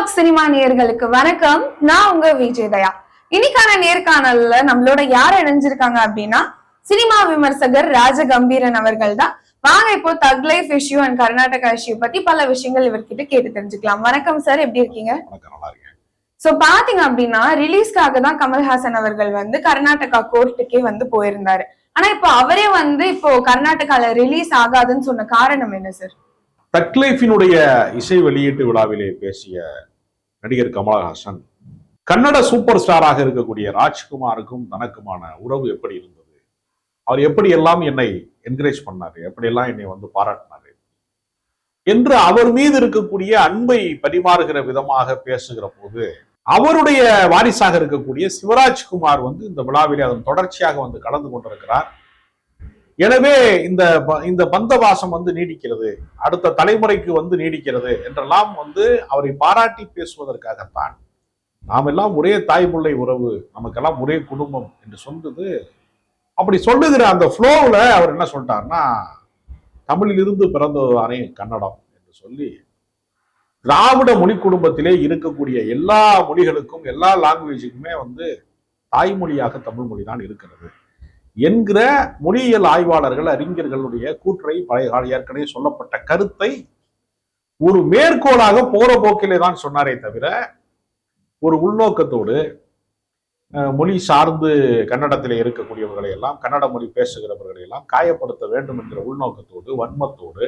Talk cinema நேயர்களுக்கு வணக்கம். நான் உங்க விஜயதயா. இன்னைக்கான நேர்காணல்ல நம்மளோட யார் இணைஞ்சிருக்காங்க அப்படின்னா சினிமா விமர்சகர் ராஜகம்பீரன் அவர்கள் தான். வாங்க இப்போ தக் life issue and Karnataka issue பத்தி பல விஷயங்கள் இவர்கிட்ட கேட்டு தெரிஞ்சுக்கலாம். வணக்கம் சார், எப்படி இருக்கீங்க? சோ பாத்தீங்க அப்படின்னா ரிலீஸ்க்காக தான் கமல்ஹாசன் அவர்கள் கர்நாடகா கோர்ட்டுக்கே போயிருந்தாரு. ஆனா இப்போ அவரே இப்போ கர்நாடகால ரிலீஸ் ஆகாதுன்னு சொன்ன காரணம் என்ன சார்? தக் லைஃபினுடைய இசை வெளியீட்டு விழாவிலே பேசிய நடிகர் கமலஹாசன் கன்னட சூப்பர் ஸ்டாராக இருக்கக்கூடிய ராஜ்குமாருக்கும் தனக்குமான உறவு எப்படி இருந்தது, அவர் எப்படி எல்லாம் என்னை என்கரேஜ் பண்ணாரு, எப்படி எல்லாம் என்னை பாராட்டினாரு என்று அவர் மீது இருக்கக்கூடிய அன்பை பரிமாறுகிற விதமாக பேசுகிற போது அவருடைய வாரிசாக இருக்கக்கூடிய சிவராஜ்குமார் இந்த விழாவிலே அதன் தொடர்ச்சியாக கலந்து கொண்டிருக்கிறார். எனவே இந்த பந்தவாசம் நீடிக்கிறது, அடுத்த தலைமுறைக்கு நீடிக்கிறது என்றெல்லாம் அவரை பாராட்டி பேசுவதற்காகத்தான். நாம் எல்லாம் ஒரே தாய்முல்லை உறவு, நமக்கெல்லாம் ஒரே குடும்பம் என்று சொன்னது. அப்படி சொல்லுகிற அந்த ஃப்ளோவில் அவர் என்ன சொல்லிட்டார்னா, தமிழிலிருந்து பிறந்ததுதானே கன்னடம் என்று சொல்லி திராவிட மொழி குடும்பத்திலே இருக்கக்கூடிய எல்லா மொழிகளுக்கும் எல்லா லாங்குவேஜுக்குமே தாய்மொழியாக தமிழ் மொழி தான் இருக்கிறது என்கிற மொழியியல் ஆய்வாளர்கள் அறிஞர்களுடைய கூற்றை ஏற்கனவே சொல்லப்பட்ட கருத்தை ஒரு மேற்கோளாக போற போக்கிலே தான் சொன்னாரே தவிர ஒரு உள்நோக்கத்தோடு மொழி சார்ந்து கன்னடத்திலே இருக்கக்கூடியவர்களை எல்லாம், கன்னட மொழி பேசுகிறவர்களை எல்லாம் காயப்படுத்த வேண்டும் என்கிற உள்நோக்கத்தோடு வன்மத்தோடு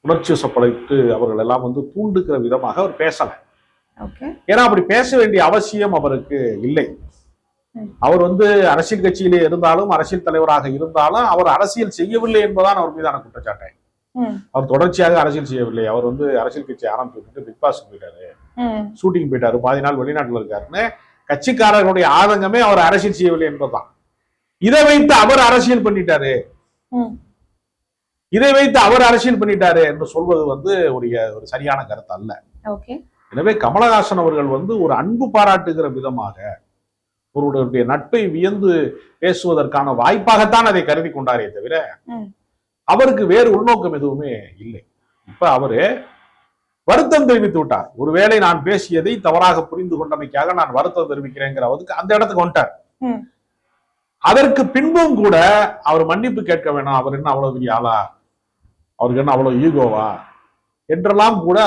உணர்ச்சி வசப்படைத்து அவர்கள் எல்லாம் தூண்டுகிற விதமாக அவர் பேசல. ஏன்னா அப்படி பேச வேண்டிய அவசியம் அவருக்கு இல்லை. அவர் அரசியல் கட்சியிலே இருந்தாலும் அரசியல் தலைவராக இருந்தாலும் அவர் அரசியல் செய்யவில்லை என்பதான் அவர் மீதான குற்றச்சாட்டை. அவர் தொடர்ச்சியாக அரசியல் செய்யவில்லை. அவர் அரசியல் கட்சி ஆரம்பிச்சுட்டு பிக் பாஸ் போயிட்டாரு, ஷூட்டிங் போயிட்டாரு, பாதி நாள் வெளிநாட்டுல இருக்காருன்னு கட்சிக்காரர்களுடைய ஆதங்கமே அவர் அரசியல் செய்யவில்லை என்பதுதான். இதை வைத்து அவர் அரசியல் பண்ணிட்டாரு, இதை வைத்து அவர் அரசியல் பண்ணிட்டாரு என்று சொல்வது ஒரு சரியான கருத்து அல்ல. எனவே கமலஹாசன் அவர்கள் ஒரு அன்பு பாராட்டுகிற விதமாக ஒருவருடைய நட்பை வியந்து பேசுவதற்கான வாய்ப்பாகத்தான் அதை கருதி கொண்டாரே தவிர அவருக்கு வேறு உள்நோக்கம் எதுவுமே இல்லை. இப்ப அவரு வருத்தம் தெரிவித்து விட்டார். ஒருவேளை நான் பேசியதை தவறாக புரிந்து கொண்டமைக்காக நான் வருத்தம் தெரிவிக்கிறேங்கிற அந்த இடத்துக்கு வந்துட்டார். அதற்கு பின்பும் கூட அவர் மன்னிப்பு கேட்க வேணாம், அவர் என்ன அவ்வளவு பெரிய ஆளா, அவருக்கு என்ன அவ்வளவு ஈகோவா என்றெல்லாம் கூட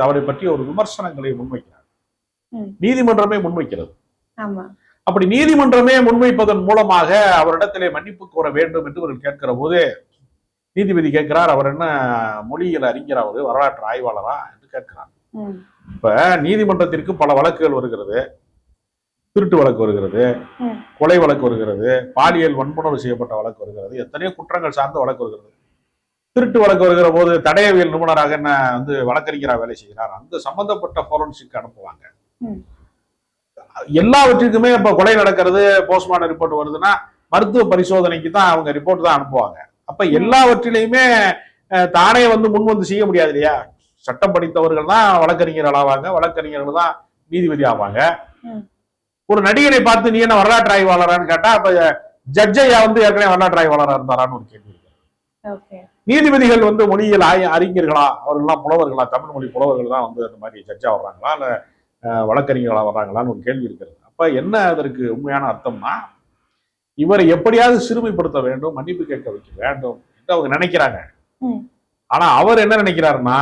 அவரை பற்றி ஒரு விமர்சனங்களை முன்வைக்கிறார். நீதிமன்றமே முன்வைக்கிறது. அப்படி நீதிமன்றமே முன்வைப்பதன் மூலமாக அவரிடத்திலே மன்னிப்பு கோர வேண்டும் என்று அவர்கள் கேட்கிற போது நீதிபதி கேட்கிறார், அவர் என்ன மொழியியல் அறிஞர், அவரு வரலாற்று ஆய்வாளரா என்று கேட்கிறார். இப்ப நீதிமன்றத்திற்கு பல வழக்குகள் வருகிறது. திருட்டு வழக்கு வருகிறது, கொலை வழக்கு வருகிறது, பாலியல் வன்புணர்வு செய்யப்பட்ட வழக்கு வருகிறது, எத்தனையோ குற்றங்கள் சார்ந்த வழக்கு வருகிறது. திருட்டு வழக்கு வருகிற போது தடயவியல் நிபுணராக என்ன வழக்கறிஞராக வேலை செய்கிறார், அந்த சம்பந்தப்பட்ட போரன்சிக் அனுப்புவாங்க. எல்லாவற்றுக்குமே இப்ப கொலை நடக்கிறது, போஸ்ட்மார்டம் ரிப்போர்ட் வருதுன்னா மருத்துவ பரிசோதனைக்கு தான் அவங்க ரிப்போர்ட் தான் அனுப்புவாங்க. அப்ப எல்லாவற்றிலையுமே தானே முன் செய்ய முடியாது இல்லையா? சட்டம் படித்தவர்கள் தான் வழக்கறிஞர்கள் ஆவாங்க, வழக்கறிஞர்கள் தான் நீதிபதி ஆவாங்க. ஒரு நடிகரை பார்த்து நீ என்ன வரலாற்று ஆய்வாளரான்னு கேட்டா அப்ப ஜட்ஜையா ஏற்கனவே வரலாற்று ஆய்வாளராக இருந்தாரான்னு ஒரு கேள்வி இருக்கு. நீதிபதிகள் மொழியியல் அறிஞர்களா, அவர்கள்லாம் புலவர்களா, தமிழ் மொழி புலவர்கள் தான் அந்த மாதிரி ஜட்ஜா வர்றாங்களா இல்ல வழக்கறிஞர்களா வர்றாங்களான்னு ஒரு கேள்வி இருக்கிறது. அப்ப என்ன அதற்கு உண்மையான அர்த்தம்னா, இவரை எப்படியாவது சிறுமைப்படுத்த வேண்டும், மன்னிப்பு கேட்க வைக்க வேண்டும் என்று அவங்க நினைக்கிறாங்க. ஆனா அவர் என்ன நினைக்கிறாருன்னா,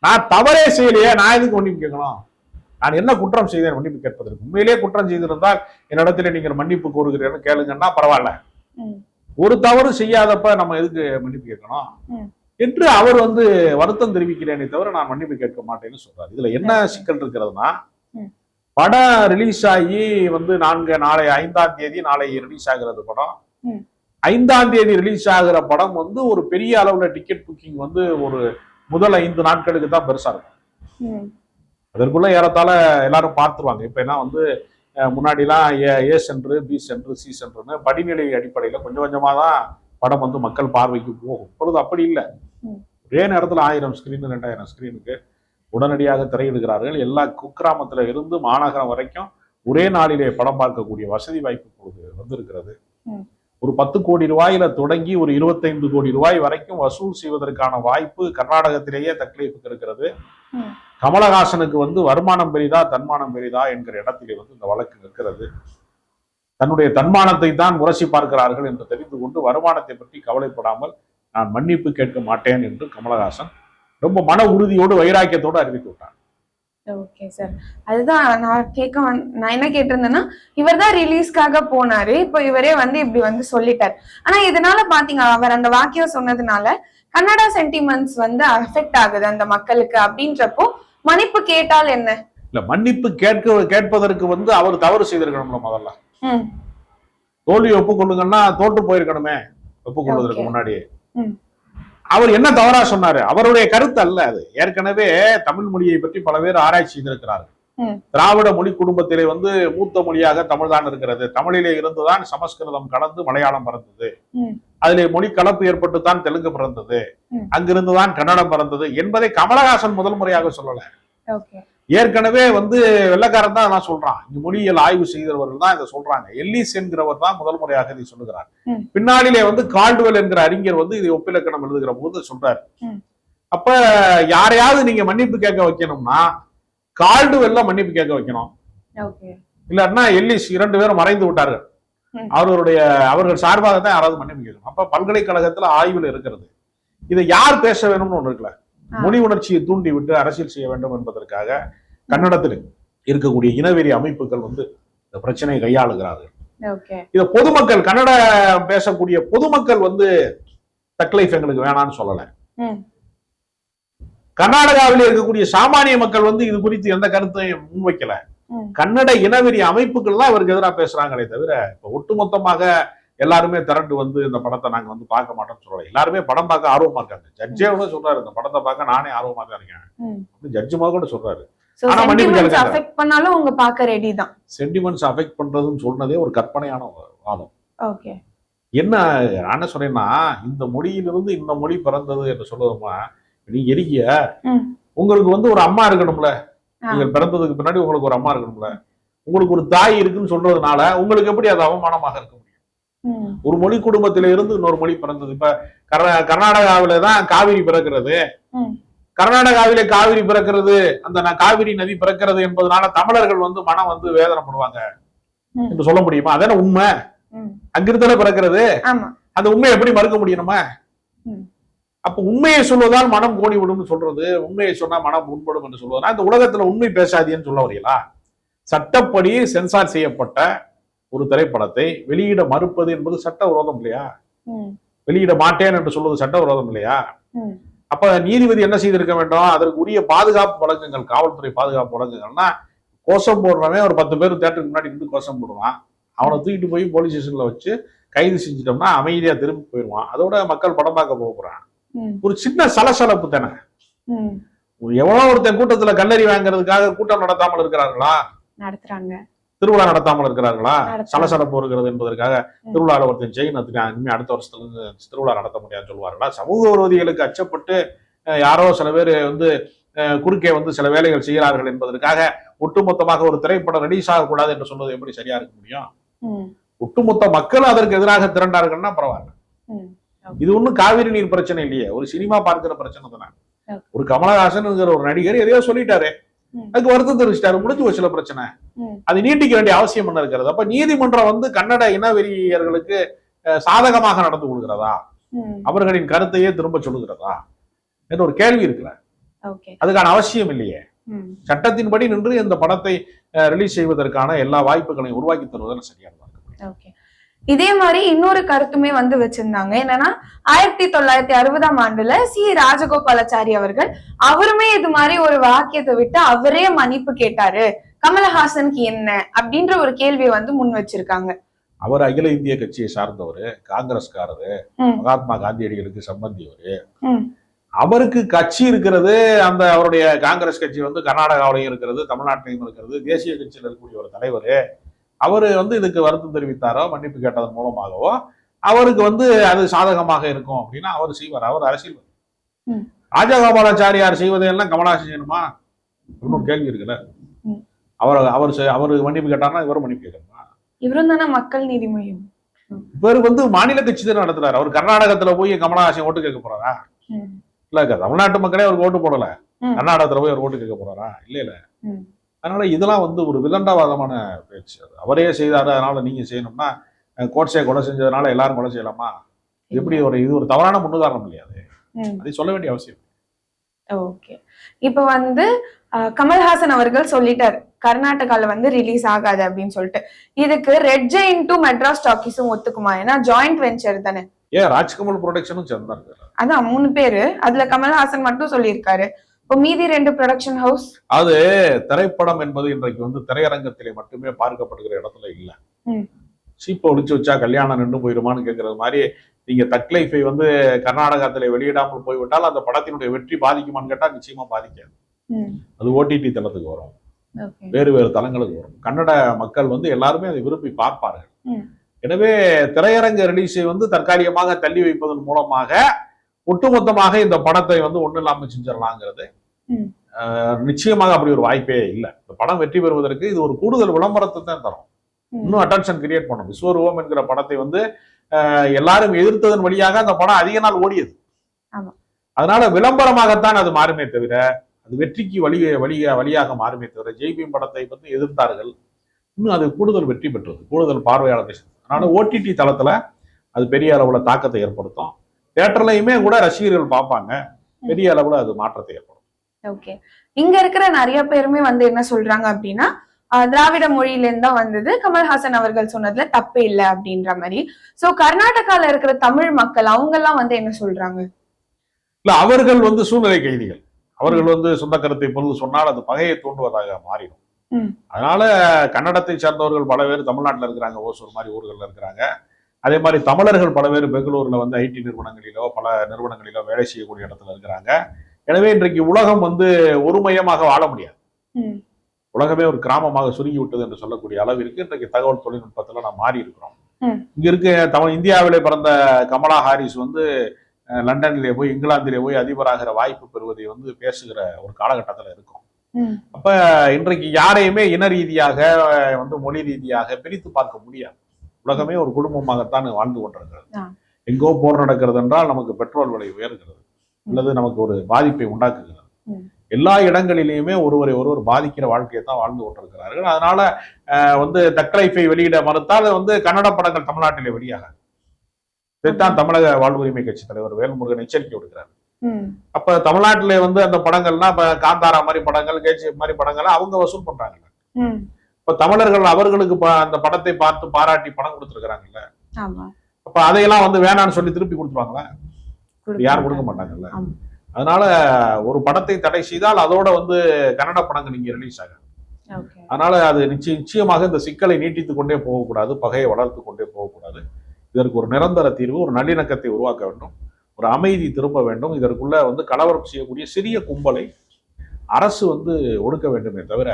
நான் தவறே செய்யலையே, நான் எதுக்கு மன்னிப்பு கேட்கணும், நான் என்ன குற்றம் செய்தேன் மன்னிப்பு கேட்பதற்கு, உண்மையிலேயே குற்றம் செய்திருந்தால் என்னிடத்துல நீங்கள் மன்னிப்பு கோருகிறேன்னு கேளுங்கன்னா பரவாயில்ல, ஒரு தவறு செய்யாதப்ப நம்ம எதுக்கு மன்னிப்பு கேட்கணும் என்று அவர் வருத்தம் தெரிவிக்கிறேனே தவிர நான் மன்னிப்பு கேட்க மாட்டேன்னு சொல்றாரு. இதுல என்ன சிக்கல் இருக்கிறதுனா, படம் ரிலீஸ் ஆகி நாளை 5ஆம் தேதி நாளை ரிலீஸ் ஆகிறது படம். 5ஆம் தேதி ரிலீஸ் ஆகிற படம் ஒரு பெரிய அளவுல டிக்கெட் புக்கிங் ஒரு முதல் 5 நாட்களுக்கு தான் பெருசா இருக்கும். அதற்குள்ள ஏறத்தாழ எல்லாரும் பார்த்துருவாங்க. இப்ப என்ன முன்னாடிலாம் A center, B center, C சென்டர்னு படிநிலை அடிப்படையில கொஞ்சம் கொஞ்சமா தான் படம் மக்கள் பார்வைக்கு போகும். இப்பொழுது அப்படி இல்லை. ஒரே நேரத்தில் 1000 ஸ்கிரீன் 2000 ஸ்கிரீனுக்கு உடனடியாக திரையிடுகிறார்கள். எல்லா குக்கிராமத்துல இருந்து மாநகரம் வரைக்கும் ஒரே நாளிலே படம் பார்க்கக்கூடிய வசதி வாய்ப்பு இப்பொழுது வந்திருக்கிறது. ஒரு 10 கோடி ரூபாயில தொடங்கி ஒரு 25 கோடி ரூபாய் வரைக்கும் வசூல் செய்வதற்கான வாய்ப்பு கர்நாடகத்திலேயே தக் லைஃப்க்கு இருக்கிறது. கமலஹாசனுக்கு வந்து வருமானம் பெரிதா தன்மானம் பெரிதா என்கிற இடத்திலே வந்து இந்த வழக்கு நிற்கிறது. தன்னுடைய தன்மானத்தை தான் முரசி பார்க்கிறார்கள் என்று தெரிந்து கொண்டு வருமானத்தை பற்றி கவலைப்படாமல் நான் மன்னிப்பு கேட்க மாட்டேன் என்று கமலஹாசன் ரொம்ப மன உறுதியோடு வைராக்கியத்தோடு அறிவித்து விட்டார். ஓகே சார், அதுதான் நான் என்ன கேட்டிருந்தேன்னா, இவர் தான் ரிலீஸ்க்காக போனாரு, இப்போ இவரே வந்து இப்படி வந்து சொல்லிட்டார். ஆனா இதனால பாத்தீங்க, அவர் அந்த வாக்கியம் சொன்னதுனால கன்னடா சென்டிமெண்ட்ஸ் வந்து அஃபெக்ட் ஆகுது அந்த மக்களுக்கு அப்படின்றப்போ மன்னிப்பு கேட்டால் என்ன? இல்ல, மன்னிப்பு கேட்பதற்கு வந்து அவர் தவறு செய்திருக்கணும்ல. முதல்ல தோல்வி ஒப்புக்கொள்ளுங்கன்னா தோற்று போயிருக்கணுமே ஒப்புக்கொள்வதற்கு முன்னாடி. அவர் என்ன தவறா சொன்னாரு? அவருடைய கருத்து அல்ல அது. ஏற்கனவே தமிழ் மொழியை பற்றி பல பேர் ஆராய்ச்சி செய்திருக்கிறார்கள். திராவிட மொழி குடும்பத்திலே வந்து மூத்த மொழியாக தமிழ் தான் இருக்கிறது. தமிழிலே இருந்துதான் சமஸ்கிருதம் கலந்து மலையாளம் பிறந்தது. அதிலே மொழி கலப்பு ஏற்பட்டு தான் தெலுங்கு பிறந்தது. அங்கிருந்துதான் கன்னடம் பிறந்தது என்பதை கமலஹாசன் முதல் முறையாக சொல்லல. ஏற்கனவே வந்து வெள்ளக்காரன் தான் நான் சொல்றான். இந்த மொழியியல் ஆய்வு செய்தவர்கள் தான் இதை சொல்றாங்க. எல்லிஸ் என்கிறவர் தான் முதல் முறையாக இதை சொல்லுகிறார். பின்னாளிலே வந்து கால்டுவெல் என்கிற அறிஞர் வந்து இதை ஒப்பிலக்கணம் எழுதுகிற போது சொல்றாரு. அப்ப யாரையாவது நீங்க மன்னிப்பு கேட்க வைக்கணும்னா கால்டுவெல்ல மன்னிப்பு கேட்க வைக்கணும். இல்லன்னா எல்லிஸ் 2 பேரும் மறைந்து விட்டார்கள். அவர்கள் சார்பாக தான் யாராவது மன்னிப்பு கேட்கணும். அப்ப பல்கலைக்கழகத்துல ஆய்வில் இருக்கிறது. இதை யார் பேச வேணும்னு ஒண்ணு இருக்குல்ல. மொழி உணர்ச்சியை தூண்டி விட்டு அரசியல் செய்ய வேண்டும் என்பதற்காக கன்னடத்தில் இருக்கக்கூடிய இனவெறி அமைப்புகள் வந்து இந்த பிரச்சனையை கையாளுகிறார்கள். இத பொதுமக்கள், கன்னட பேசக்கூடிய பொதுமக்கள் வந்து தக்லைஃப் எங்களுக்கு வேணாம்னு சொல்லல. கர்நாடகாவில் இருக்கக்கூடிய சாமானிய மக்கள் வந்து இது குறித்து எந்த கருத்தையும் முன்வைக்கல. கன்னட இனவெறி அமைப்புகள் தான் இவருக்கு எதிராக பேசுறாங்களே தவிர இப்ப ஒட்டுமொத்தமாக எல்லாருமே திரண்டு வந்து இந்த படத்தை நாங்க வந்து பார்க்க மாட்டோம்னு சொல்லல. எல்லாருமே படம் பார்க்க ஆர்வமா இருக்காங்க. ஜட்ஜே கூட சொல்றாரு, இந்த படத்தை பார்க்க நானே ஆர்வமா தான் இருக்கேன். ஜட்ஜுமா கூட சொல்றாரு. சென்டிமெண்ட்ஸ் அஃபெக்ட் பண்றதுன்னு சொன்னதே ஒரு கற்பனையான வாதம். என்ன நான் சொல்றேன்னா, இந்த மொழியிலிருந்து இந்த மொழி பிறந்தது என்று சொல்லுவோமா, நீங்க எரிக்கிய உங்களுக்கு வந்து ஒரு அம்மா இருக்கணும்ல. நீங்கள் பிறந்ததுக்கு பின்னாடி உங்களுக்கு ஒரு அம்மா இருக்கணும்ல. உங்களுக்கு ஒரு தாய் இருக்குன்னு சொல்றதுனால உங்களுக்கு எப்படி அது அவமானமாக இருக்க முடியும்? ஒரு மொழி குடும்பத்தில இருந்து இன்னொரு மொழி பிறந்தது. இப்ப கர்நாடகாவில தான் காவிரி பிறக்கிறது. கர்நாடகாவிலே காவிரி பிறக்கிறது, அந்த காவிரி நதி பிறக்கிறது என்பதனால தமிழர்கள் வந்து மனம் வந்து வேதனைப்படுவாங்க என்று சொல்ல முடியுமா? அதான உண்மை. அங்கிருந்தானே பிறக்கிறது. அந்த உண்மையை எப்படி மறுக்க முடியணுமா? அப்ப உண்மையை சொல்வதால் மனம் கோணி விடும் சொல்றது, உண்மையை சொன்னா மனம் முன்படும் என்று சொல்வதா இந்த உலகத்துல உண்மை பேசாதீன்னு சொல்ல வரீங்களா? சட்டப்படி சென்சார் செய்யப்பட்ட ஒரு திரைப்படத்தை வெளியிட மறுப்பது என்பது சட்ட விரோதம் இல்லையா? வெளியிட மாட்டேன் என்று சொல்வது சட்ட விரோதம் இல்லையா? அப்ப நீதிபதி என்ன செய்திருக்க வேண்டும்? அதற்கு உரிய பாதுகாப்பு வழக்குகள், காவல்துறை பாதுகாப்பு வழக்குகள்னா, கோஷம் போடுறவன் ஒரு 10 பேர் தேட்டருக்கு முன்னாடி இருந்து கோஷம் போடுவான். அவனை தூக்கிட்டு போய் போலீஸ் ஸ்டேஷன்ல வச்சு கைது செஞ்சிட்டோம்னா அமைதியா திரும்பி போயிடுவான். அதோட மக்கள் படம் பார்க்க போகிறான். ஒரு சின்ன சலசலப்பு தானே. எவ்வளவு ஒருத்தன் கூட்டத்துல கல்லறி வாங்குறதுக்காக கூட்டம் நடத்தாமல் இருக்கிறார்களா? நடத்துறாங்க. திருவிழா நடத்தாமல் இருக்கிறார்களா? சலசலப்பு இருக்கிறது என்பதற்காக திருவிழாவில் ஒருத்தன் செயின் இனிமே அடுத்த வருஷத்துல இருந்து திருவிழா நடத்த முடியாதுன்னு சொல்லுவார்களா? சமூக விரோதிகளுக்கு அச்சப்பட்டு யாரோ சில பேர் வந்து குறுக்கே வந்து சில வேலைகள் செய்கிறார்கள் என்பதற்காக ஒட்டுமொத்தமாக ஒரு திரைப்படம் ரிலீஸ் ஆகக்கூடாது என்று சொல்வது எப்படி சரியா இருக்க முடியும்? ஒட்டுமொத்த மக்கள் அதற்கு எதிராக திரண்டார்கள்னா பரவாயில்ல. இது ஒண்ணும் காவிரி நீர் பிரச்சனை இல்லையே, ஒரு சினிமா பார்க்கிற பிரச்சனை தானே. ஒரு கமலஹாசன் ஒரு நடிகர் எதையோ சொல்லிட்டாரு, அதுக்கு வருத்தம் தெரிவிச்சிட்டாரு, முடிஞ்சு வச்சுல பிரச்சனை. அது நீட்டிக்க வேண்டிய அவசியம் என்ன இருக்கிறது? அப்ப நீதிமன்றம் வந்து கன்னட இனவெறியர்களுக்கு சாதகமாக நடந்து கொள்கிறதா, அவர்களின் கருத்தையே திரும்ப சொல்லுகிறதா என்ற ஒரு கேள்வி இருக்கிற. அதுக்கான அவசியம் இல்லையே. சட்டத்தின்படி நின்று இந்த படத்தை ரிலீஸ் செய்வதற்கான எல்லா வாய்ப்புகளையும் உருவாக்கி தருவதில் சரியாக இருக்கு. இதே மாதிரி இன்னொரு கருத்துமே வந்து வச்சிருந்தாங்க. என்னன்னா 1960ஆம் ஆண்டுல சி ராஜகோபாலாச்சாரி அவர்கள் அவருமே இது மாதிரி ஒரு வாக்கியத்தை விட்டு அவரே மன்னிப்பு கேட்டாரு, கமலஹாசனுக்கு என்ன அப்படின்ற ஒரு கேள்வியை வந்து முன் வச்சிருக்காங்க. அவர் அகில இந்திய கட்சியை சார்ந்தவர், காங்கிரஸ்காரரு, மகாத்மா காந்தியடிகளுக்கு சம்பந்தியவரு. அவருக்கு கட்சி இருக்கிறது, அந்த அவருடைய காங்கிரஸ் கட்சி வந்து கர்நாடகாவிலையும் இருக்கிறது, தமிழ்நாட்டிலையும் இருக்கிறது, தேசிய கட்சியில் இருக்கக்கூடிய ஒரு தலைவர். அவரு வந்து இதுக்கு வருத்தம் தெரிவித்தாரோ, மன்னிப்பு கேட்டதன் மூலமாகவோ அவருக்கு வந்து அது சாதகமாக இருக்கும் அப்படின்னா அவர் செய்வார். அவர் அரசியல். ராஜகோபாலாச்சாரியார் செய்வதையெல்லாம் கமலஹாசன் செய்யணுமா? இன்னொரு கேள்வி இருக்குல்ல. அவரு மன்னிப்பு கேட்டார்னா இவரும் மன்னிப்பு கேட்கணுமா? இவரும் தானே மக்கள் நீதி மையம். இவர் வந்து மாநில கட்சி தான் நடத்துறாரு. அவர் கர்நாடகத்துல போய் கமலஹாசன் ஓட்டு கேட்க போறாரா? இல்ல, தமிழ்நாட்டு மக்களே அவருக்கு ஓட்டு போடல. கர்நாடகத்துல போய் அவர் ஓட்டு கேட்க போறாரா? இல்ல. ம். அதனால இதெல்லாம் வந்து ஒரு விதண்டாவாதமான பேச்சு. அது அவரே செய்தாரு, அதனால நீங்க செய்யணும்னா கோட்ஸே கொலை செஞ்சதுனால எல்லாரும் கொலை செய்யலாமா? எப்படி இது ஒரு தவறான முன்னுதாரணம் இல்லையா? அதை சொல்ல வேண்டிய அவசியம். ஓகே. இப்ப வந்து கமல்ஹாசன் அவர்கள் சொல்லிட்டாரு கர்நாடகால வந்து ரிலீஸ் ஆகாது அப்படின்னு சொல்லிட்டு. இதுக்கு ரெட் ஜெயிண்ட் மெட்ராஸ் டாக்கீஸும் ஒத்துக்குமா? ஏன்னா ஜாயிண்ட் வெஞ்சர் தானே. ராஜ்கமல் ப்ரொடக்ஷனும் சேர்ந்தாங்க. அதான் 3 பேரு, அதுல கமல்ஹாசன் மட்டும் சொல்லியிருக்காரு. இப்போ மீதி 2 ப்ரொடக்ஷன் ஹவுஸ். அது திரைப்படம் என்பது இன்றைக்கு வந்து திரையரங்கத்திலே மட்டுமே பார்க்கப்படுகிற இடத்துல இல்ல. சீப்பை ஒழிச்சு வச்சா கல்யாணம் நின்று போயிருமான்னு கேட்கறது மாதிரி நீங்க தக் லைஃபை வந்து கர்நாடகத்திலே வெளியிடாமல் போய்விட்டால் அந்த படத்தினுடைய வெற்றி பாதிக்குமான்னு கேட்டா நிச்சயமா பாதிக்காது. அது ஓடிடி தளத்துக்கு வரும், வேறு தளங்களுக்கு வரும். கன்னட மக்கள் வந்து எல்லாருமே அதை விரும்பி பார்ப்பார்கள். எனவே திரையரங்க ரிலீஸை வந்து தற்காலிகமாக தள்ளி வைப்பதன் மூலமாக ஒட்டுமொத்தமாக இந்த படத்தை வந்து ஒண்ணு இல்லாம செஞ்சிடலாங்கிறது நிச்சயமாக அப்படி ஒரு வாய்ப்பே இல்லை. இந்த படம் வெற்றி பெறுவதற்கு இது ஒரு கூடுதல் விளம்பரத்தை தான் தரும், இன்னும் அட்டென்ஷன் கிரியேட் பண்ணும். விஸ்வரூபம் என்கிற படத்தை வந்து எல்லாரும் எதிர்த்ததன் வழியாக அந்த படம் அதிக நாள் ஓடியது. அதனால விளம்பரமாகத்தான் அது மாறுமே தவிர அது வெற்றிக்கு வழியாக மாறுமே தவிர ஜெய்பீம் படத்தை பற்றி எதிர்த்தார்கள், இன்னும் அது கூடுதல் வெற்றி பெற்றது, கூடுதல் பார்வையாளர்கள். அதனால ஓடிடி தளத்துல அது பெரிய அளவுல தாக்கத்தை ஏற்படுத்தும். தியேட்டர்லயுமே கூட ரசிகர்கள் பார்ப்பாங்க, பெரிய அளவுல அது மாற்றத்தை ஏற்படும். ஓகே. இங்க இருக்கிற நிறைய பேருமே வந்து என்ன சொல்றாங்க அப்படின்னா திராவிட மொழியில இருந்தா வந்தது, கமல்ஹாசன் அவர்கள் சொன்னதுல தப்பு இல்லை அப்படின்ற மாதிரி. சோ கர்நாடகால இருக்கிற தமிழ் மக்கள் அவங்க எல்லாம் வந்து என்ன சொல்றாங்க? இல்ல, அவர்கள் வந்து சூழ்நிலை கைதிகள். அவர்கள் வந்து சொந்த கருத்தை பொழுது சொன்னால் அது பகையை தூண்டுவதாக மாறிடும். அதனால கன்னடத்தை சேர்ந்தவர்கள் பல பேர் தமிழ்நாட்டில் இருக்கிறாங்க, ஓசூர் மாதிரி ஊர்களில் இருக்கிறாங்க. அதே மாதிரி தமிழர்கள் பல பேர் பெங்களூர்ல வந்து ஐடி நிறுவனங்களிலோ பல நிறுவனங்களிலோ வேலை செய்யக்கூடிய இடத்துல இருக்கிறாங்க. எனவே இன்றைக்கு உலகம் வந்து ஒருமயமாக வாழ முடியாது, உலகமே ஒரு கிராமமாக சுருங்கி விட்டது என்று சொல்லக்கூடிய அளவிற்கு இன்றைக்கு தகவல் தொழில்நுட்பத்துல நாம் மாறி இருக்கிறோம். இங்க இருக்க இந்தியாவிலே பிறந்த கமலா ஹாரிஸ் வந்து லண்டனிலே போய் இங்கிலாந்திலே போய் அதிபராகிற வாய்ப்பு பெறுவதை வந்து பேசுகிற ஒரு காலகட்டத்துல இருக்கும். அப்ப இன்றைக்கு யாரையுமே இன ரீதியாக வந்து மொழி ரீதியாக பிரித்து பார்க்க முடியாது. உலகமே ஒரு குடும்பமாகத்தான் வாழ்ந்து கொண்டிருக்கிறது. எங்கோ போர் நடக்கிறது என்றால் நமக்கு பெட்ரோல் விலை உயர்கிறது அல்லது நமக்கு ஒரு பாதிப்பை உண்டாக்குகிறது. எல்லா இடங்களிலேயுமே ஒருவர் பாதிக்கிற வாழ்க்கையை தான் வாழ்ந்து கொண்டிருக்கிறார்கள். அதனால வந்து தக் லைஃபை வெளியிட மறுத்தால் வந்து கன்னட படங்கள் தமிழ்நாட்டிலே வெளியாகாது. இதைத்தான் தமிழக வாழ்வுரிமை கட்சி தலைவர் வேல்முருகன் எச்சரிக்கை விடுக்கிறார். அப்ப தமிழ்நாட்டிலே வந்து அந்த படங்கள்னா இப்ப காந்தாரா மாதிரி படங்கள், கேஜிஎஃப் மாதிரி படங்கள் அவங்க வசூல் பண்றாங்க. இப்ப தமிழர்கள் அவர்களுக்கு அந்த படத்தை பார்த்து பாராட்டி படம் கொடுத்துருக்காங்கல்ல, அப்ப அதையெல்லாம் வந்து வேணான்னு சொல்லி திருப்பி கொடுத்துருவாங்களா? யாரும் கொடுக்க மாட்டாங்கல்ல. அதனால ஒரு படத்தை தடை செய்தால் அதோட வந்து கன்னட படங்கள் இங்க ரிலீஸ் ஆகாது. அதனால அது நிச்சயமாக இந்த சிக்கலை நீட்டித்துக் கொண்டே போகக்கூடாது, பகையை வளர்த்து கொண்டே போகக்கூடாது. இதற்கு ஒரு நிரந்தர தீர்வு, ஒரு நல்லிணக்கத்தை உருவாக்க வேண்டும், ஒரு அமைதி திரும்ப வேண்டும். இதற்குள்ள வந்து கலவரம் செய்யக்கூடிய சிறிய கும்பலை அரசு வந்து ஒடுக்க வேண்டுமே தவிர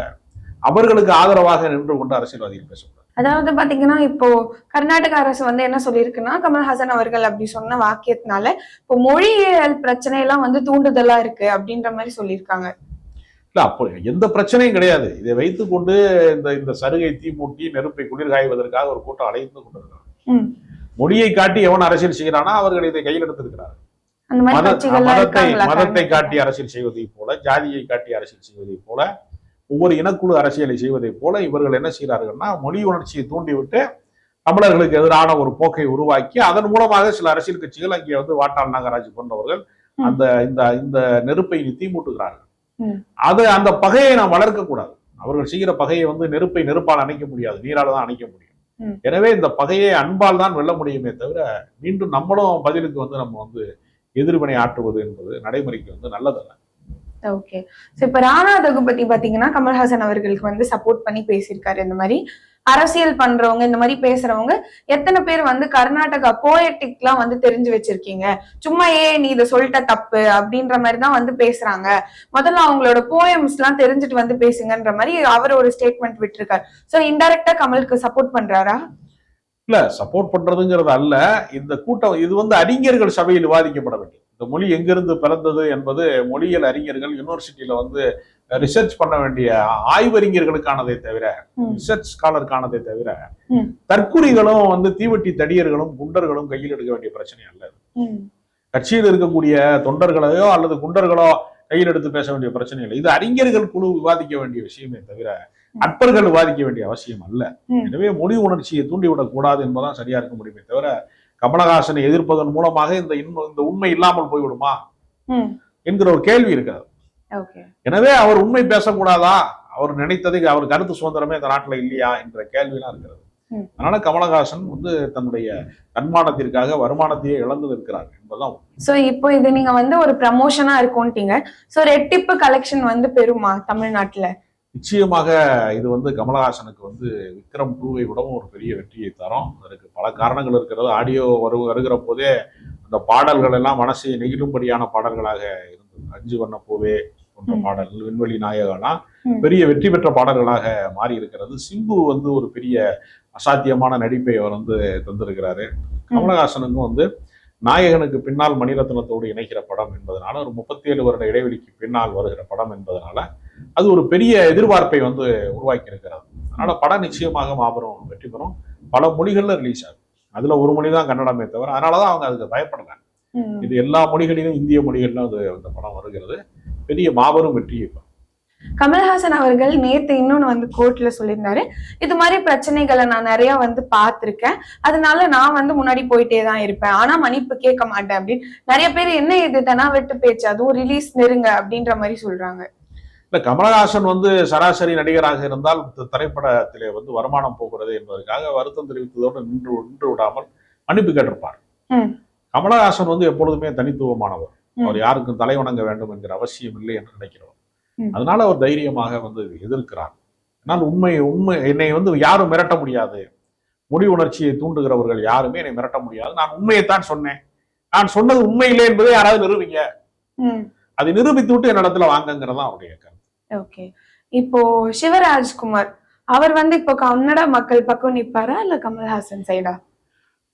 அவர்களுக்கு ஆதரவாக நின்று கொண்டு அரசியல்வாதிகள் பேசக்கூடாது. அதாவது பாத்தீங்கன்னா இப்போ கர்நாடக அரசு வந்து என்ன சொல்லியிருக்குன்னா, கமல்ஹாசன் அவர்கள் அப்படி சொன்ன வாக்கியத்தினால இப்போ மொழியியல் பிரச்சனை எல்லாம் வந்து தூண்டுதலா இருக்கு அப்படின்ற மாதிரி சொல்லியிருக்காங்க. இல்ல, அப்போ எந்த பிரச்சனையும் கிடையாது. இதை வைத்துக் கொண்டு இந்த சருகை தீ மூட்டி நெருப்பை குளிர் காய்வதற்காக ஒரு கூட்டம் அழைத்து கொண்டிருக்கிறார். மொழியை காட்டி எவன் அரசியல் செய்கிறானா அவர்கள் இதை கையில் எடுத்திருக்கிறார்கள். மதத்தை காட்டி அரசியல் செய்வதை போல, ஜாதியை காட்டி அரசியல் செய்வதை போல, ஒவ்வொரு இனக்குழு அரசியலை செய்வதை போல இவர்கள் என்ன செய்கிறார்கள்னா மொழி உணர்ச்சியை தூண்டிவிட்டு தமிழர்களுக்கு எதிரான ஒரு போக்கை உருவாக்கி அதன் மூலமாக சில அரசியல் கட்சிகள் அங்கே வந்து வாட்டாள் நாகராஜ் போன்றவர்கள் அந்த இந்த நெருப்பை தீமூட்டுகிறார்கள். அது அந்த பகையை நாம் வளர்க்க கூடாது. அவர்கள் செய்கிற பகையை வந்து நெருப்பால் அணைக்க முடியாது, நீரால் தான் அணைக்க முடியும். எனவே இந்த பகையை அன்பால் தான் வெல்ல முடியுமே தவிர மீண்டும் நம்மளும் பதிலுக்கு வந்து நம்ம வந்து எதிர்வினை ஆற்றுவது என்பது நடைமுறைக்கு வந்து நல்லதல்ல. ஓகே. சோ இப்ப ராணா தகுபதி பாத்தீங்கன்னா கமல்ஹாசன் அவர்களுக்கு வந்து சப்போர்ட் பண்ணி பேசியிருக்காரு. இந்த மாதிரி அரசியல் பண்றவங்க, இந்த மாதிரி பேசுறவங்க எத்தனை பேர் வந்து கர்நாடகா போயட்டிக் எல்லாம் வந்து தெரிஞ்சு வச்சிருக்கீங்க, சும்மா நீ இதை சொல்லிட்ட தப்பு அப்படின்ற மாதிரி தான் வந்து பேசுறாங்க, முதல்ல அவங்களோட போயம்ஸ் எல்லாம் தெரிஞ்சுட்டு வந்து பேசுங்கன்ற மாதிரி அவர் ஒரு ஸ்டேட்மெண்ட் விட்டுருக்காரு. சோ இன்டைரக்டா கமலுக்கு சப்போர்ட் பண்றாரா? இல்ல, சப்போர்ட் பண்றதுங்கிறது அல்ல. இந்த கூட்டம் இது வந்து அறிஞர்கள் சபையில் விவாதிக்கப்பட வேண்டியது. இந்த மொழி எங்கிருந்து பிறந்தது என்பது மொழியியல் அறிஞர்கள் யூனிவர்சிட்டியில வந்து ரிசர்ச் பண்ண வேண்டிய ஆய்வறிஞர்களுக்கானதை தவிர, ரிசர்ச் ஸ்காலருக்கானதை தவிர தற்குறிகளும் வந்து தீவட்டி தடியர்களும் குண்டர்களும் கையில் எடுக்க வேண்டிய பிரச்சனை அல்ல. கட்சியில் இருக்கக்கூடிய தொண்டர்களையோ அல்லது குண்டர்களோ கையில் எடுத்து பேச வேண்டிய பிரச்சனை இல்லை. இது அறிஞர்கள் குழு விவாதிக்க வேண்டிய விஷயமே தவிர அற்பர்கள் விவாதிக்க வேண்டிய அவசியம் அல்ல. எனவே மொழி உணர்ச்சியை தூண்டிவிடக் கூடாது என்பதான் சரியா இருக்க முடியுமே தவிர கமலஹாசனை எதிர்ப்பதன் மூலமாக இந்த உண்மை இல்லாமல் போய்விடுமா என்கிற ஒரு கேள்வி இருக்கிறது. எனவே அவர் உண்மை பேசக்கூடாதா, அவர் நினைத்ததை அவர் கருத்து சுதந்திரமே இந்த நாட்டில் இல்லையா என்ற கேள்வியெல்லாம் இருக்கிறது. அதனால கமலஹாசன் தன்னுடைய தன்மானத்திற்காக வருமானத்தையே இழந்து இருக்கிறார் என்பதுதான். சோ இப்போ இது நீங்க ஒரு ப்ரமோஷனா இருக்கும்ட்டீங்க. சோ ரெட்டிப்பு கலெக்ஷன் பெருமா தமிழ்நாட்டுல? நிச்சயமாக இது கமலஹாசனுக்கு விக்ரம் 2-வை விடவும் ஒரு பெரிய வெற்றியை தரும். அதற்கு பல காரணங்கள் இருக்கிறது. ஆடியோ வருகிற போதே அந்த பாடல்கள் எல்லாம் மனசை நெகிழும்படியான பாடல்களாக இருந்தது. அஞ்சு வண்ண பூவே போன்ற பாடல்கள், விண்வெளி நாயகனா பெரிய வெற்றி பெற்ற பாடல்களாக மாறி இருக்கிறது. சிம்பு ஒரு பெரிய அசாத்தியமான நடிப்பை அவர் தந்திருக்கிறாரு. கமலஹாசனுக்கும் நாயகனுக்கு பின்னால் மணிரத்னத்தோடு இணைக்கிற படம் என்பதனால, ஒரு 37 வருட இடைவெளிக்கு பின்னால் வருகிற படம் என்பதனால அது ஒரு பெரிய எதிர்பார்ப்பை உருவாக்கி இருக்கிறது. அதனால படம் நிச்சயமாக மாபெரும் வெற்றி பெறும். பல மொழிகள்ல ரிலீஸ் ஆகும். அதுல ஒரு மொழி தான் கன்னடமே தவிர, அதனாலதான் அவங்க அதுக்கு பயப்படுறாங்க. இது எல்லா மொழிகளிலும், இந்திய மொழிகளிலும் அந்த படம் வருகிறது. பெரிய மாபெரும் வெற்றியை. கமல்ஹாசன் அவர்கள் நேத்து இன்னொன்னு கோர்ட்ல சொல்லியிருந்தாரு, இது மாதிரி பிரச்சனைகளை நான் நிறைய பார்த்திருக்கேன், அதனால நான் முன்னாடி போயிட்டே தான் இருப்பேன், ஆனா மன்னிப்பு கேட்க மாட்டேன் அப்படின்னு. நிறைய பேர் என்ன இது தானா வெட்டு பேச்சு, அதுவும் ரிலீஸ் நெருங்க அப்படின்ற மாதிரி சொல்றாங்க. இல்ல, கமலஹாசன் சராசரி நடிகராக இருந்தால் திரைப்படத்திலே வருமானம் போகிறது என்பதற்காக வருத்தம் தெரிவித்ததோடு நின்று விடாமல் மன்னிப்பு கேட்டிருப்பார். கமலஹாசன் எப்பொழுதுமே தனித்துவமானவர். அவர் யாருக்கும் தலை வணங்க வேண்டும் என்கிற அவசியம் இல்லை என்று நினைக்கிறவர். அதனால அவர் தைரியமாக எதிர்க்கிறார். ஆனால் உண்மை என்னை யாரும் மிரட்ட முடியாது, மொழி உணர்ச்சியை தூண்டுகிறவர்கள் யாருமே என்னை மிரட்ட முடியாது, நான் உண்மையைத்தான் சொன்னேன், நான் சொன்னது உண்மை இல்லை என்பதை யாராவது நிரூபிங்க, அதை நிரூபித்து விட்டு என்னிடத்துல வாங்கங்கிறதா அவருடைய கருத்து. ஓகே, இப்போ சிவராஜ்குமார் அவர் இப்போ கன்னட மக்கள் பக்கம் நிப்பாரா இல்ல கமல்ஹாசன் சைடா?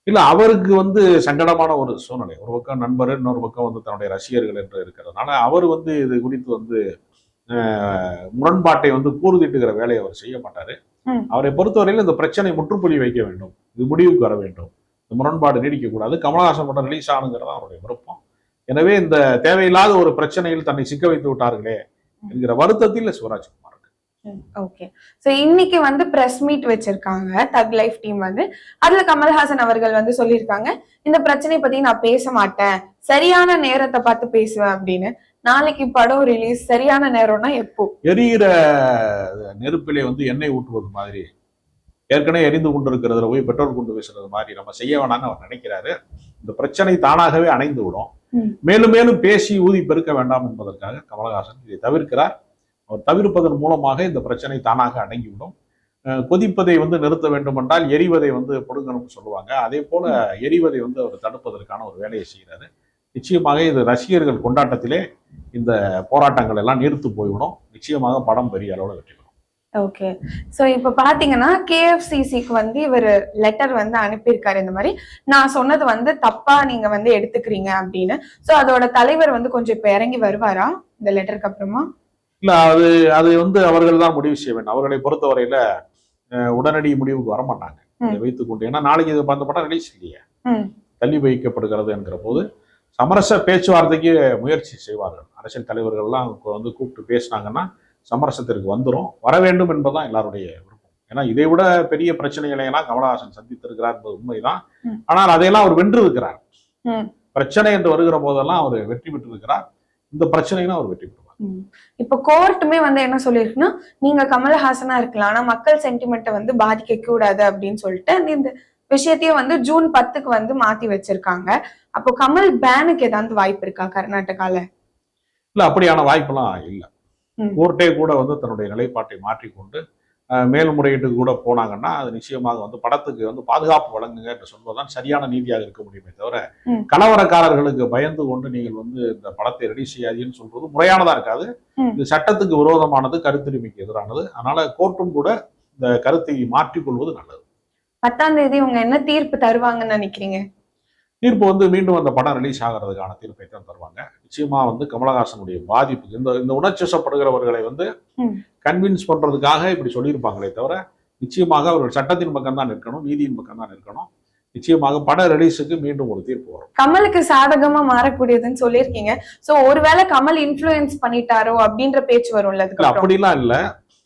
இல்ல, அவருக்கு சங்கடமான ஒரு சூழ்நிலை. ஒரு பக்கம் நண்பர், இன்னொரு பக்கம் தன்னுடைய ரசிகர்கள் என்று இருக்கிறதுனால அவர் இது குறித்து முரண்பாட்டை கூறுதிட்டுகிற வேலையை அவர் செய்ய மாட்டாரு. அவரை பொறுத்தவரையில் இந்த பிரச்சனை முற்றுப்புள்ளி வைக்க வேண்டும், இது முடிவுக்கு வர வேண்டும், இந்த முரண்பாடு நீடிக்க கூடாது, கமலஹாசன் படம் ரிலீஸ் ஆனுங்கிறதா அவருடைய விருப்பம். எனவே இந்த தேவையில்லாத ஒரு பிரச்சனையில் தன்னை சிக்க வைத்து விட்டார்களே என்கிற வருத்தத்தில் சிவராஜ்குமார். ஓகே, சோ இன்னைக்கு பிரஸ் மீட் வச்சிருக்காங்க தக் லைஃப் டீம். அதுல கமல்ஹாசன் அவர்கள் சொல்லியிருக்காங்க, இந்த பிரச்சனை பத்தி நான் பேச மாட்டேன், சரியான நேரத்தை பார்த்து பேசுவேன் அப்படின்னு. நாளைக்கு படம் ரிலீஸ், சரியான நேரம்னா எப்போ? எரிகிற நெருப்பிலே எண்ணெய் ஊற்றுவது மாதிரி, ஏற்கனவே எரிந்து கொண்டிருக்கிறதுல போய் பெட்ரோல் கொண்டு பேசுறது மாதிரி நம்ம செய்ய வேணாம்னு அவர் நினைக்கிறாரு. இந்த பிரச்சனை தானாகவே அணைந்து விடும். மேலும் மேலும் பேசி ஊதி பெருக்க வேண்டாம் என்பதற்காக கமலஹாசன் இதை தவிர்க்கிறார். அவர் தவிர்ப்பதன் மூலமாக இந்த பிரச்சனை தானாக அடங்கிவிடும். கொதிப்பதை நிறுத்த வேண்டும் என்றால் எரிவதை பொடுங்கணும்னு சொல்லுவாங்க. அதே போல எரிவதை அவர் தடுப்பதற்கான ஒரு வேலையை செய்கிறாரு. நிச்சயமாக இது ரசிகர்கள் கொண்டாட்டத்திலே இந்த போராட்டங்கள் எல்லாம் நீர்த்து போய்விடும். நிச்சயமாக படம் பெரிய அளவில் வெற்றி பெறும். ஓகே, சோ இப்ப பாத்தீங்கன்னா KFCCக்கு இவர் லெட்டர் அனுப்பியிருக்காரு, இந்த மாதிரி நான் சொன்னது தப்பா நீங்க எடுத்துக்கிறீங்க அப்படின்னு. சோ அதோட தலைவர் கொஞ்சம் இப்ப இறங்கி வருவாரா இந்த லெட்டருக்கு அப்புறமா? இல்ல, அது அவர்கள் தான் முடிவு செய்ய வேண்டும். அவர்களை பொறுத்தவரையில உடனடி முடிவுக்கு வரமாட்டாங்க வைத்துக் கொண்டு. ஏன்னா நாளைக்கு இது அந்த படம் ரிலீஸ் இல்லையே, தள்ளி வைக்கப்படுகிறது என்கிற போது சமரச பேச்சுவார்த்தைக்கு முயற்சி செய்வார்கள். அரசியல் தலைவர்கள்லாம் கூப்பிட்டு பேசினாங்கன்னா சமரசத்திற்கு வர வேண்டும் என்பதுதான் எல்லாருடைய விருப்பம். ஏன்னா இதை விட பெரிய பிரச்சனைகளை எல்லாம் கமலஹாசன் சந்தித்திருக்கிறார் என்பது உண்மைதான். ஆனால் அதையெல்லாம் அவர் வென்று இருக்கிறார். பிரச்சனை என்று வருகிற போதெல்லாம் அவர் வெற்றி பெற்று இருக்கிறார். இந்த பிரச்சனைனா அவர் வெற்றி பெறுவார். இப்ப கோர்ட்டுமே என்ன சொல்லிருக்குன்னா, நீங்க கமல்ஹாசனா இருக்கலாம், ஆனா மக்கள் சென்டிமெண்ட்டை பாதிக்க கூடாது அப்படின்னு சொல்லிட்டு இந்த விஷயத்தையும் ஜூன் 10க்கு மாத்தி வச்சிருக்காங்க. அப்போ கமல் பேனுக்கு ஏதாவது வாய்ப்பு இருக்கா கர்நாடகால? இல்ல, அப்படியான வாய்ப்பெல்லாம் இல்லை. கோர்ட்டே கூட தன்னுடைய நிலைப்பாட்டை மாற்றிக்கொண்டு மேல்முறையீட்டுக்கு கூட போனாங்கன்னா அது நிச்சயமாக படத்துக்கு பாதுகாப்பு வழங்குங்க என்று சொல்வதுதான் சரியான நீதியாக இருக்க முடியுமே தவிர, கலவரக்காரர்களுக்கு பயந்து கொண்டு நீங்கள் இந்த படத்தை ரெடி செய்யாதீன்னு சொல்றது முறையானதா இருக்காது. இது சட்டத்துக்கு விரோதமானது, கருத்துரிமைக்கு எதிரானது. அதனால கோர்ட்டும் கூட இந்த கருத்தை மாற்றிக்கொள்வது நல்லது. 10ஆம் தேதி உங்க என்ன தீர்ப்பு தருவாங்கன்னு நினைக்கிறீங்க? தீர்ப்பு மீண்டும் அந்த படம் ரிலீஸ் ஆகிறதுக்கான தீர்ப்பை தான் தருவாங்க. நிச்சயமா கமலஹாசனுடைய பாதிப்பு, இந்த உணர்ச்சிசப்படுகிறவர்களை கன்வின்ஸ் பண்றதுக்காக இப்படி சொல்லியிருப்பாங்களே தவிர, நிச்சயமாக அவர்கள் சட்டத்தின் பக்கம் தான் நிற்கணும், நீதியின் பக்கம் தான் நிற்கணும். நிச்சயமாக பட ரிலீஸுக்கு மீண்டும் ஒரு தீர்ப்பு வரும். கமலுக்கு சாதகமா மாறக்கூடியதுன்னு சொல்லியிருக்கீங்க. சோ ஒருவேளை கமல் இன்ஃப்ளூயன்ஸ் பண்ணிட்டாரோ அப்படின்ற பேச்சு வரும்ல இல்ல அதுக்கப்புறம். அப்படிலாம் இல்ல.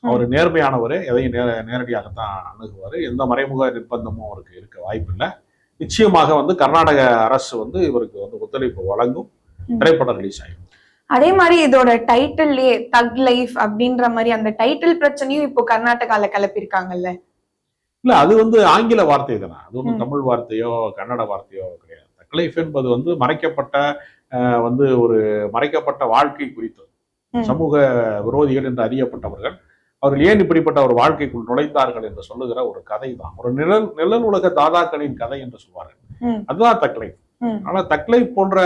அவர் நேர்மையானவர், எதையும் நேரடியாகத்தான் அணுகுவார். எந்த மறைமுக நிர்பந்தமும் அவருக்கு இருக்க வாய்ப்பு இல்லை. நிச்சயமாக கர்நாடக அரசு இவருக்கு ஒத்துழைப்பு வழங்கும். திரைப்படம் ரிலீஸ் ஆகும். அதே மாதிரி இதோட டைட்டில்லே தக் லைஃப் அப்படின்ற மாதிரி அந்த டைட்டில் பிரச்சனையும் இப்போ கர்நாடகால கிளப்பிருக்காங்கல்ல. இல்ல அது ஆங்கில வார்த்தை தானே, அது தமிழ் வார்த்தையோ கன்னட வார்த்தையோ கிடையாது. தக் லைஃப் என்பது மறைக்கப்பட்ட ஒரு மறைக்கப்பட்ட வாழ்க்கை குறித்தது. சமூக விரோதிகள் என்று அறியப்பட்டவர்கள் அவர்கள் ஏன் இப்படிப்பட்ட ஒரு வாழ்க்கைக்குள் நுழைந்தார்கள் என்று சொல்லுகிற ஒரு கதை தான். ஒரு நிழல் உலக தாதாக்களின் கதை என்று சொல்வார்கள். அதுதான் தக் லைஃப். ஆனா தக் லைஃப் போன்ற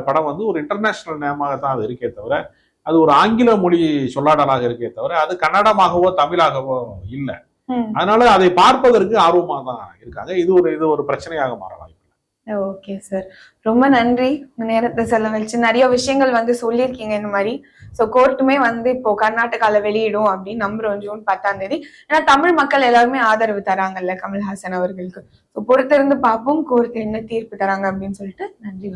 படம் ஒரு இன்டர்நேஷனல் நேமாக தான் அது இருக்கே தவிர, அது ஒரு ஆங்கில மொழி சொல்லாடலாக இருக்கே தவிர, அது கன்னடமாகவோ தமிழாகவோ இல்லை. அதனால அதை பார்ப்பதற்கு ஆர்வமாக தான் இருக்காங்க. இது ஒரு பிரச்சனையாக மாற வாய்ப்பு. ஓகே சார், ரொம்ப நன்றி. உங்க நேரத்தை செலவழிச்சு நிறைய விஷயங்கள் சொல்லியிருக்கீங்க இந்த மாதிரி. ஸோ கோர்ட்டுமே இப்போ கர்நாடகால வெளியிடும் அப்படின்னு நம்புறோம் ஜூன் 10ஆம் தேதி. ஏன்னா தமிழ் மக்கள் எல்லாருமே ஆதரவு தராங்கல்ல கமல்ஹாசன் அவர்களுக்கு. ஸோ பொறுத்திருந்து பார்ப்போம் கோர்ட் என்ன தீர்ப்பு தராங்க அப்படின்னு சொல்லிட்டு. நன்றி.